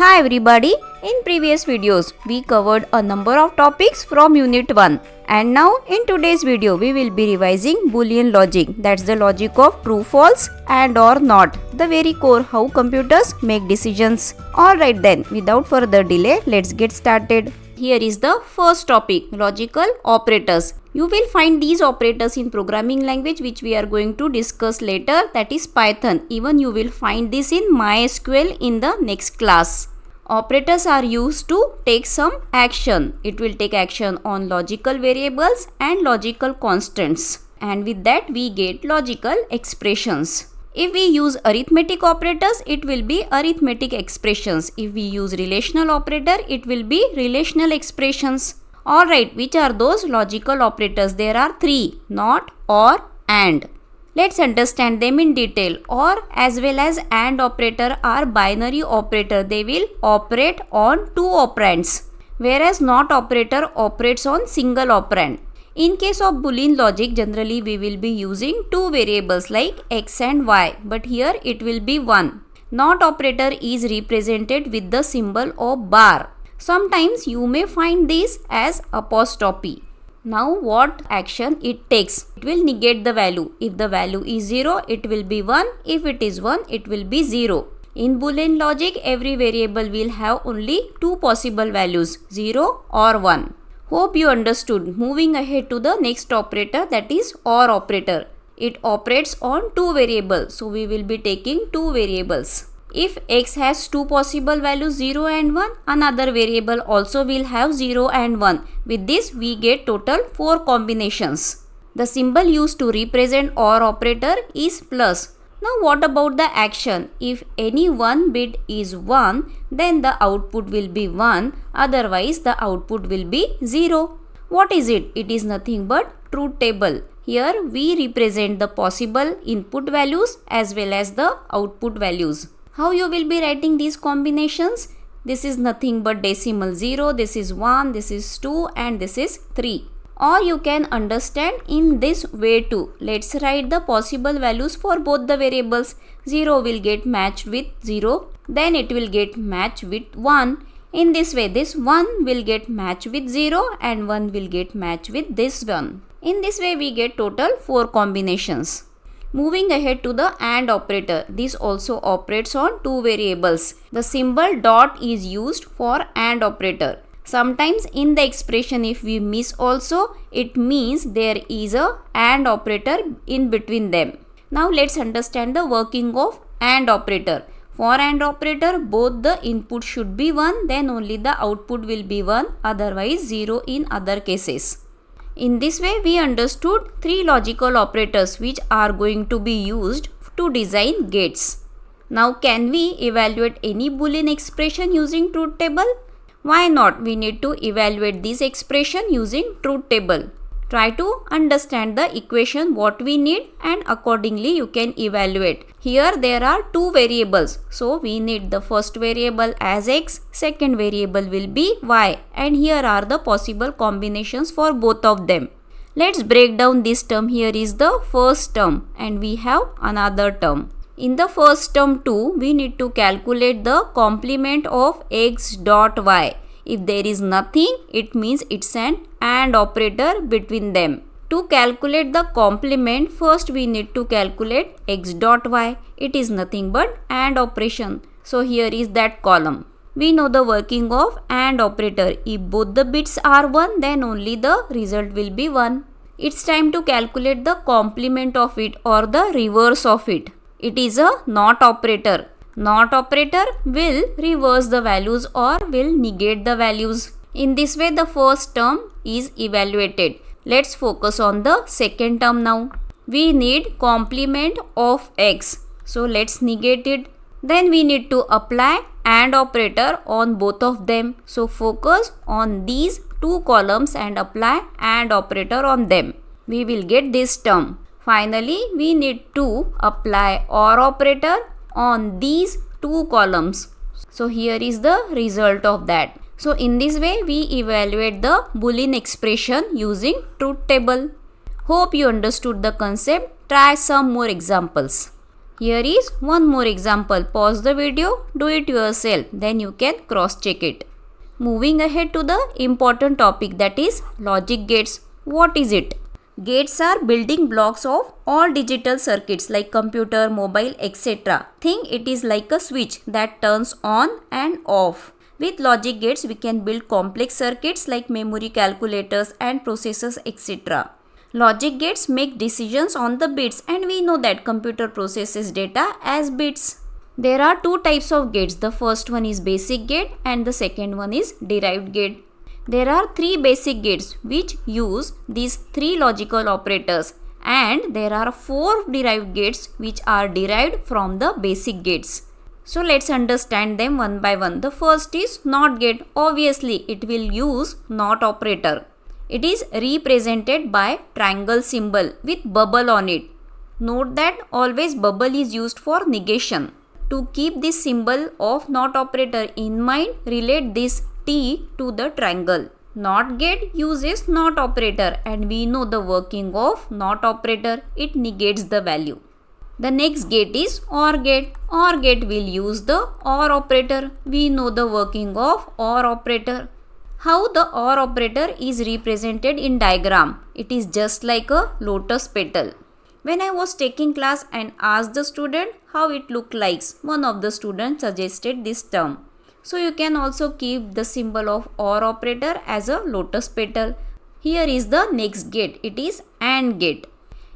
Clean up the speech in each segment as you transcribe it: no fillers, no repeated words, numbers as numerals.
Hi everybody, in previous videos we covered a number of topics from unit 1 and now in today's video we will be revising Boolean logic, that's the logic of true, false and or not, the very core how computers make decisions. Alright then, without further delay, let's get started. Here is the first topic, logical operators. You will find these operators in programming language which we are going to discuss later, that is Python. Even you will find this in MySQL in the next class. Operators are used to take some action. It will take action on logical variables and logical constants. And with that we get logical expressions. If we use arithmetic operators, it will be arithmetic expressions. If we use relational operator, it will be relational expressions. Alright, which are those logical operators? There are three, not, or, and. Let's understand them in detail. Or as well as and operator are binary operator. They will operate on two operands. Whereas not operator operates on single operand. In case of Boolean logic, generally we will be using two variables like x and y, but here it will be one. Not operator is represented with the symbol of bar. Sometimes you may find this as apostrophe. Now what action it takes? It will negate the value. If the value is 0, it will be 1. If it is 1, it will be 0. In Boolean logic, every variable will have only two possible values, 0 or 1. Hope you understood. Moving ahead to the next operator, that is OR operator. It operates on two variables. So we will be taking two variables. If x has two possible values 0 and 1, another variable also will have 0 and 1. With this we get total 4 combinations. The symbol used to represent OR operator is plus. Now what about the action? If any one bit is 1, then the output will be 1, otherwise the output will be 0. What is it? It is nothing but truth table. Here we represent the possible input values as well as the output values. How you will be writing these combinations? This is nothing but decimal 0, this is 1, this is 2 and this is 3. Or you can understand in this way too. Let's write the possible values for both the variables. 0 will get matched with 0. Then it will get matched with 1. In this way, this 1 will get matched with 0 and 1 will get matched with this 1. In this way, we get total 4 combinations. Moving ahead to the AND operator. This also operates on two variables. The symbol dot is used for AND operator. Sometimes in the expression if we miss also, it means there is a AND operator in between them. Now let's understand the working of AND operator. For AND operator, both the input should be 1, then only the output will be 1, otherwise 0 in other cases. In this way we understood three logical operators which are going to be used to design gates. Now can we evaluate any Boolean expression using truth table? Why not? We need to evaluate this expression using truth table. Try to understand the equation what we need and accordingly you can evaluate. Here there are two variables. So we need the first variable as x, second variable will be y, and here are the possible combinations for both of them. Let's break down this term. Here is the first term and we have another term. In the first term too, we need to calculate the complement of x dot y. If there is nothing, it means it's an AND operator between them. To calculate the complement, first we need to calculate x dot y. It is nothing but AND operation. So here is that column. We know the working of AND operator. If both the bits are 1, then only the result will be 1. It's time to calculate the complement of it or the reverse of it. It is a NOT operator. NOT operator will reverse the values or will negate the values. In this way the first term is evaluated. Let's focus on the second term now. We need complement of x. So let's negate it. Then we need to apply AND operator on both of them. So focus on these two columns and apply AND operator on them. We will get this term. Finally, we need to apply OR operator on these two columns. So here is the result of that. So in this way we evaluate the Boolean expression using truth table. Hope you understood the concept. Try some more examples. Here is one more example. Pause the video, do it yourself, then you can cross check it. Moving ahead to the important topic, that is logic gates. What is it? Gates are building blocks of all digital circuits like computer, mobile, etc. Think it is like a switch that turns on and off. With logic gates, we can build complex circuits like memory, calculators and processors, etc. Logic gates make decisions on the bits, and we know that computer processes data as bits. There are two types of gates. The first one is basic gate and the second one is derived gate. There are three basic gates which use these three logical operators, and there are four derived gates which are derived from the basic gates. So let's understand them one by one. The first is NOT gate. Obviously it will use NOT operator. It is represented by triangle symbol with bubble on it. Note that always bubble is used for negation. To keep this symbol of NOT operator in mind, relate this T to the triangle. NOT gate uses NOT operator, and we know the working of NOT operator. It negates the value. The next gate is OR gate. OR gate will use the OR operator. We know the working of OR operator. How the OR operator is represented in diagram? It is just like a lotus petal. When I was taking class and asked the student how it looked like, one of the students suggested this term. So you can also keep the symbol of OR operator as a lotus petal. Here is the next gate. It is AND gate.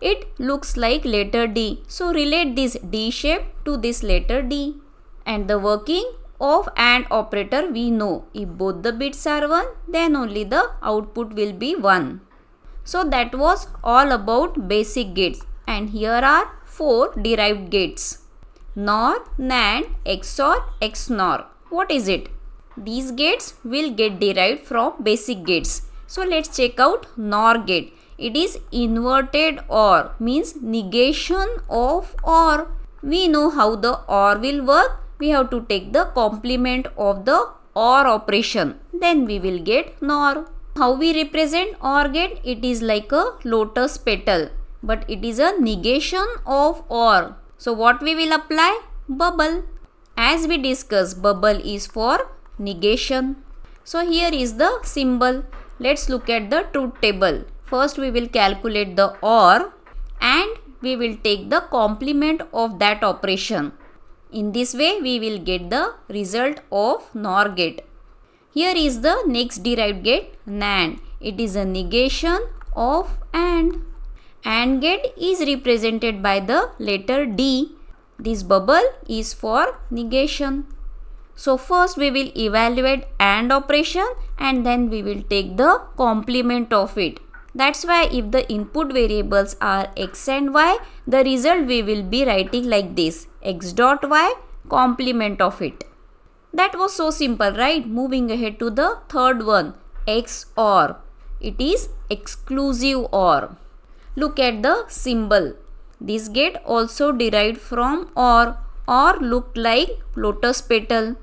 It looks like letter D. So relate this D shape to this letter D. And the working of AND operator we know. If both the bits are 1, then only the output will be 1. So that was all about basic gates. And here are 4 derived gates. NOR, NAND, XOR, XNOR. What is it? These gates will get derived from basic gates. So let's check out NOR gate. It is inverted OR, means negation of OR. We know how the OR will work. We have to take the complement of the OR operation. Then we will get NOR. How we represent OR gate? It is like a lotus petal, but it is a negation of OR. So what we will apply? Bubble. As we discussed, bubble is for negation. So here is the symbol. Let's look at the truth table. First we will calculate the OR and we will take the complement of that operation. In this way we will get the result of NOR gate. Here is the next derived gate, NAND. It is a negation of AND. AND gate is represented by the letter D. This bubble is for negation. So first we will evaluate AND operation and then we will take the complement of it. That's why if the input variables are x and y, the result we will be writing like this, x dot y complement of it. That was so simple, right? Moving ahead to the third one, XOR. It is exclusive OR. Look at the symbol. This gate also derived from OR looked like lotus petal.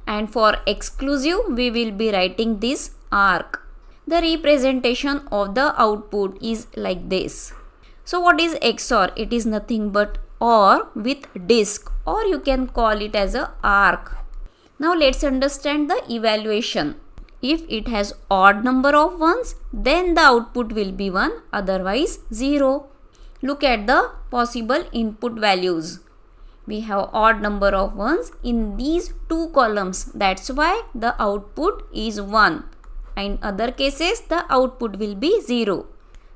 And for exclusive we will be writing this arc. The representation of the output is like this. So what is XOR? It is nothing but OR with disk, or you can call it as a arc. Now let's understand the evaluation. If it has odd number of ones, then the output will be 1, otherwise 0. Look at the possible input values. We have odd number of ones in these two columns. That's why the output is 1. In other cases, the output will be 0.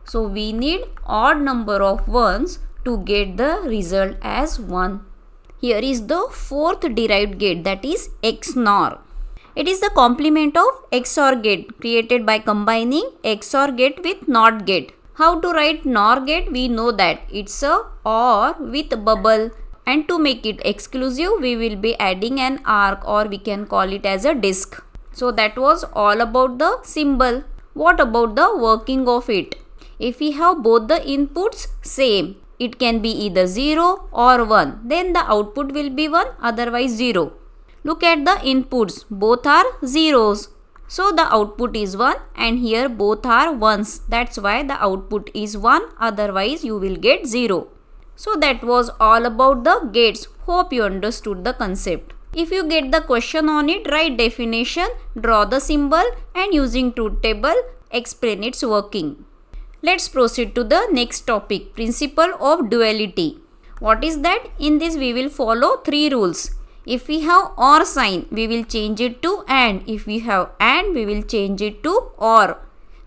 So we need odd number of ones to get the result as 1. Here is the fourth derived gate, that is XNOR. It is the complement of XOR gate created by combining XOR gate with NOT gate. How to write NOR gate? We know that it's a OR with bubble, and to make it exclusive we will be adding an arc, or we can call it as a disk. So that was all about the symbol. What about the working of it? If we have both the inputs same, it can be either 0 or 1. Then the output will be 1, otherwise 0. Look at the inputs. Both are zeros. So the output is 1, and here both are 1s. That's why the output is 1, otherwise you will get 0. So that was all about the gates. Hope you understood the concept. If you get the question on it, write definition, draw the symbol and using truth table, explain its working. Let's proceed to the next topic, principle of duality. What is that? In this we will follow 3 rules. If we have or sign, we will change it to and. If we have and, we will change it to or.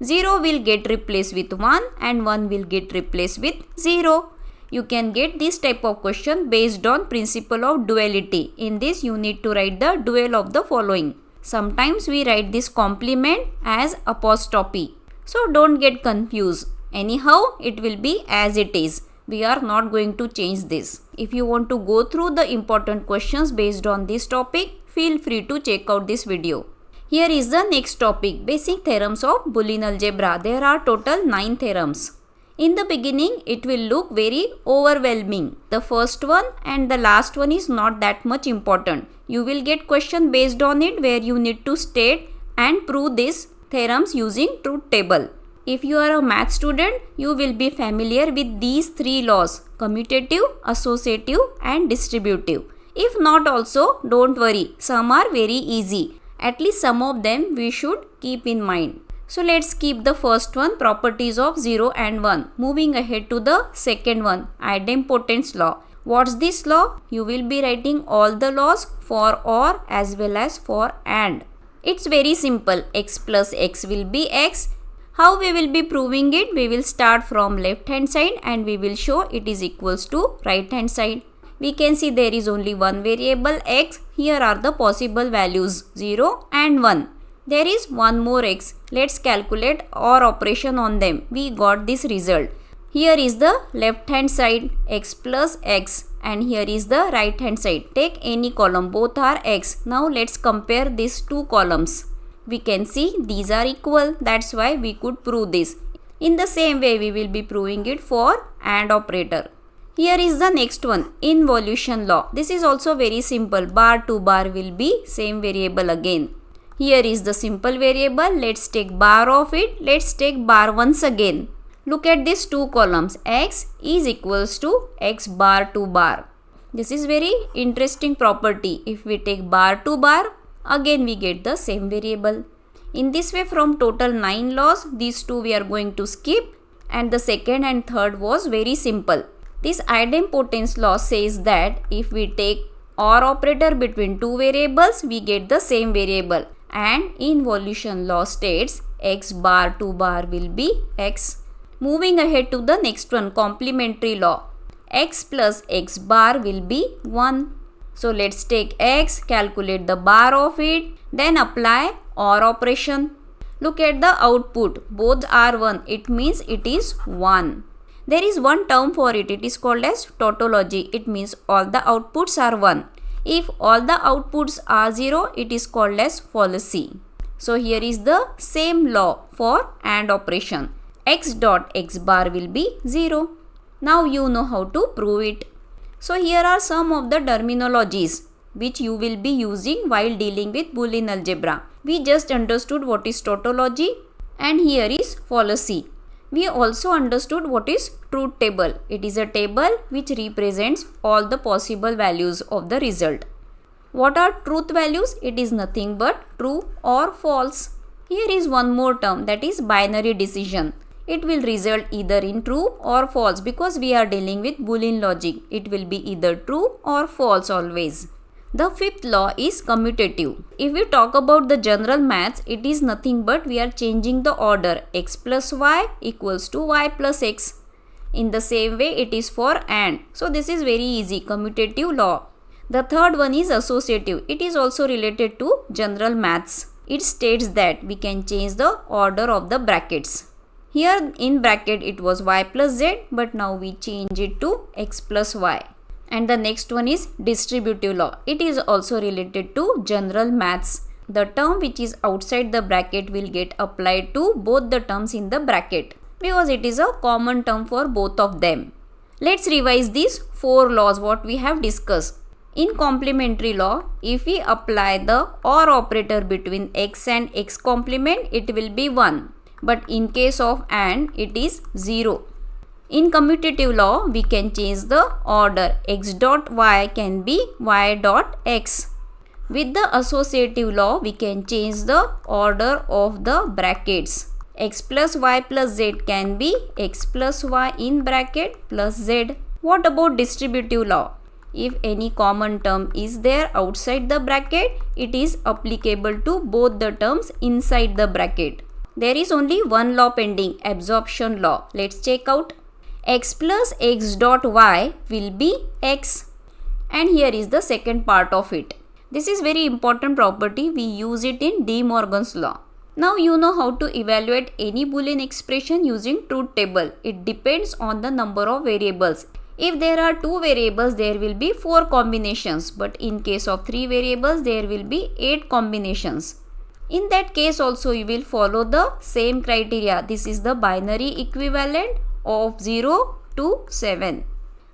0 will get replaced with 1 and 1 will get replaced with 0. You can get this type of question based on principle of duality. In this you need to write the dual of the following. Sometimes we write this complement as apostrophe. So don't get confused. Anyhow, it will be as it is. We are not going to change this. If you want to go through the important questions based on this topic, feel free to check out this video. Here is the next topic, basic theorems of Boolean algebra. There are total 9 theorems. In the beginning, it will look very overwhelming. The first one and the last one is not that much important. You will get question based on it where you need to state and prove these theorems using truth table. If you are a math student, you will be familiar with these 3 laws, commutative, associative and distributive. If not also, don't worry, some are very easy. At least some of them we should keep in mind. So let's keep the first one, properties of 0 and 1. Moving ahead to the second one, idempotence law. What's this law? You will be writing all the laws for or as well as for and. It's very simple, x plus x will be x. How we will be proving it? We will start from left hand side and we will show it is equals to right hand side. We can see there is only one variable x. Here are the possible values 0 and 1. There is one more x. Let's calculate OR operation on them. We got this result. Here is the left hand side x plus x and here is the right hand side. Take any column, both are x. Now let's compare these 2 columns. We can see these are equal. That's why we could prove this. In the same way we will be proving it for AND operator. Here is the next one, involution law. This is also very simple. Bar to bar will be same variable again. Here is the simple variable. Let's take bar of it. Let's take bar once again. Look at these 2 columns. X is equals to x bar to bar. This is very interesting property. If we take bar to bar, again we get the same variable. In this way, from total 9 laws, these 2 we are going to skip and the second and third was very simple. This idempotence law says that if we take OR operator between 2 variables, we get the same variable. And involution law states x bar to bar will be x. Moving ahead to the next one, complementary law. X plus x bar will be 1. So let's take x, calculate the bar of it, then apply OR operation. Look at the output. Both are 1. It means it is 1. There is one term for it. It is called as tautology. It means all the outputs are 1. If all the outputs are 0, it is called as fallacy. So here is the same law for AND operation. X dot x bar will be 0. Now you know how to prove it. So here are some of the terminologies which you will be using while dealing with Boolean algebra. We just understood what is tautology and here is fallacy. We also understood what is truth table. It is a table which represents all the possible values of the result. What are truth values? It is nothing but true or false. Here is one more term, that is binary decision. It will result either in true or false because we are dealing with Boolean logic. It will be either true or false always. The fifth law is commutative. If we talk about the general maths, it is nothing but we are changing the order. X plus y equals to y plus x. In the same way it is for AND. So this is very easy, commutative law. The third one is associative. It is also related to general maths. It states that we can change the order of the brackets. Here in bracket it was y plus z, but now we change it to x plus y. And the next one is distributive law. It is also related to general maths. The term which is outside the bracket will get applied to both the terms in the bracket because it is a common term for both of them. Let's revise these 4 laws what we have discussed. In complementary law, if we apply the OR operator between x and x complement, it will be 1. But in case of AND, it is 0. In commutative law, we can change the order. X dot y can be y dot x. With the associative law, we can change the order of the brackets. X plus y plus z can be x plus y in bracket plus z. What about distributive law? If any common term is there outside the bracket, it is applicable to both the terms inside the bracket. There is only one law pending, absorption law. Let's check out. X plus x dot y will be x. And here is the second part of it. This is very important property. We use it in De Morgan's law. Now you know how to evaluate any Boolean expression using truth table. It depends on the number of variables. If there are 2 variables, there will be 4 combinations. But in case of 3 variables, there will be 8 combinations. In that case also, you will follow the same criteria. This is the binary equivalent of 0 to 7.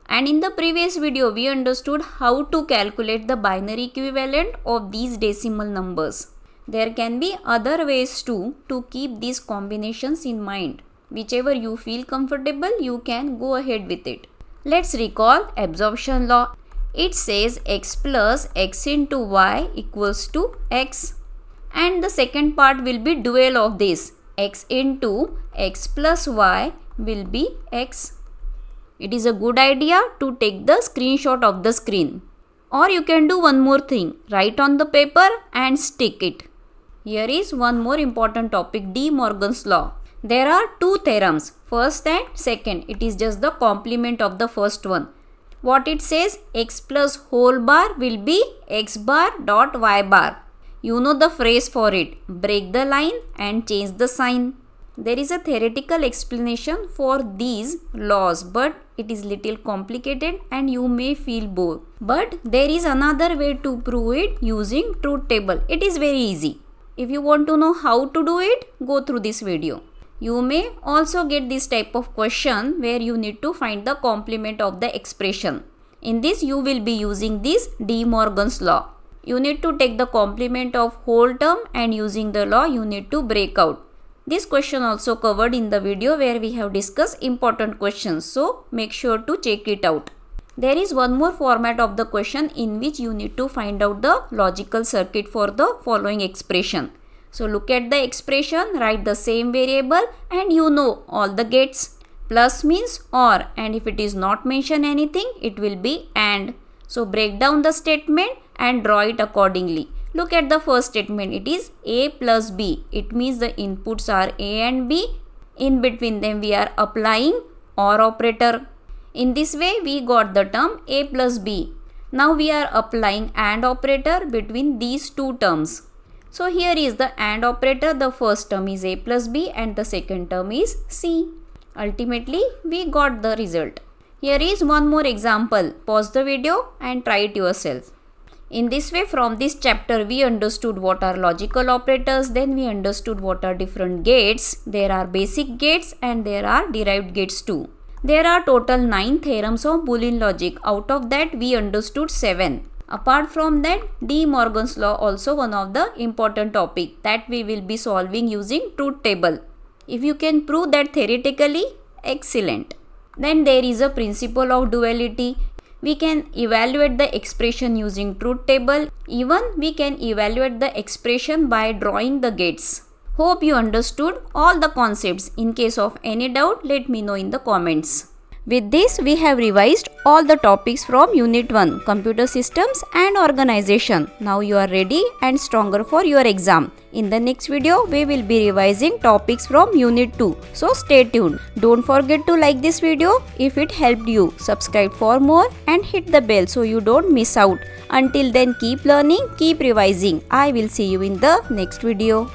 And in the previous video, we understood how to calculate the binary equivalent of these decimal numbers. There can be other ways too to keep these combinations in mind. Whichever you feel comfortable, you can go ahead with it. Let's recall absorption law. It says x plus x into y equals to x. And the second part will be dual of this. X into x plus y will be x. It is a good idea to take the screenshot of the screen. Or you can do one more thing. Write on the paper and stick it. Here is one more important topic, De Morgan's law. There are 2 theorems, first and second. It is just the complement of the first one. What it says, x plus whole bar will be x bar dot y bar. You know the phrase for it. Break the line and change the sign. There is a theoretical explanation for these laws, but it is little complicated and you may feel bored. But there is another way to prove it using truth table. It is very easy. If you want to know how to do it, go through this video. You may also get this type of question where you need to find the complement of the expression. In this, you will be using this De Morgan's law. You need to take the complement of whole term and using the law, you need to break out. This question also covered in the video where we have discussed important questions. So, make sure to check it out. There is one more format of the question in which you need to find out the logical circuit for the following expression. So look at the expression, write the same variable and you know all the gates. Plus means or, and if it is not mentioned anything, it will be and. So break down the statement and draw it accordingly. Look at the first statement. It is A plus B. It means the inputs are A and B. In between them we are applying OR operator. In this way we got the term A plus B. Now we are applying AND operator between these two terms. So here is the AND operator. The first term is A plus B and the second term is C. Ultimately we got the result. Here is one more example. Pause the video and try it yourself. In this way, from this chapter we understood what are logical operators, then we understood what are different gates. There are basic gates and there are derived gates too. There are total 9 theorems of Boolean logic. Out of that we understood 7. Apart from that, De Morgan's law also one of the important topic that we will be solving using truth table. If you can prove that theoretically, excellent. Then there is a principle of duality. We can evaluate the expression using truth table. Even we can evaluate the expression by drawing the gates. Hope you understood all the concepts. In case of any doubt, let me know in the comments. With this, we have revised all the topics from Unit 1, Computer Systems and Organization. Now you are ready and stronger for your exam. In the next video, we will be revising topics from Unit 2. So stay tuned. Don't forget to like this video if it helped you. Subscribe for more and hit the bell so you don't miss out. Until then, keep learning, keep revising. I will see you in the next video.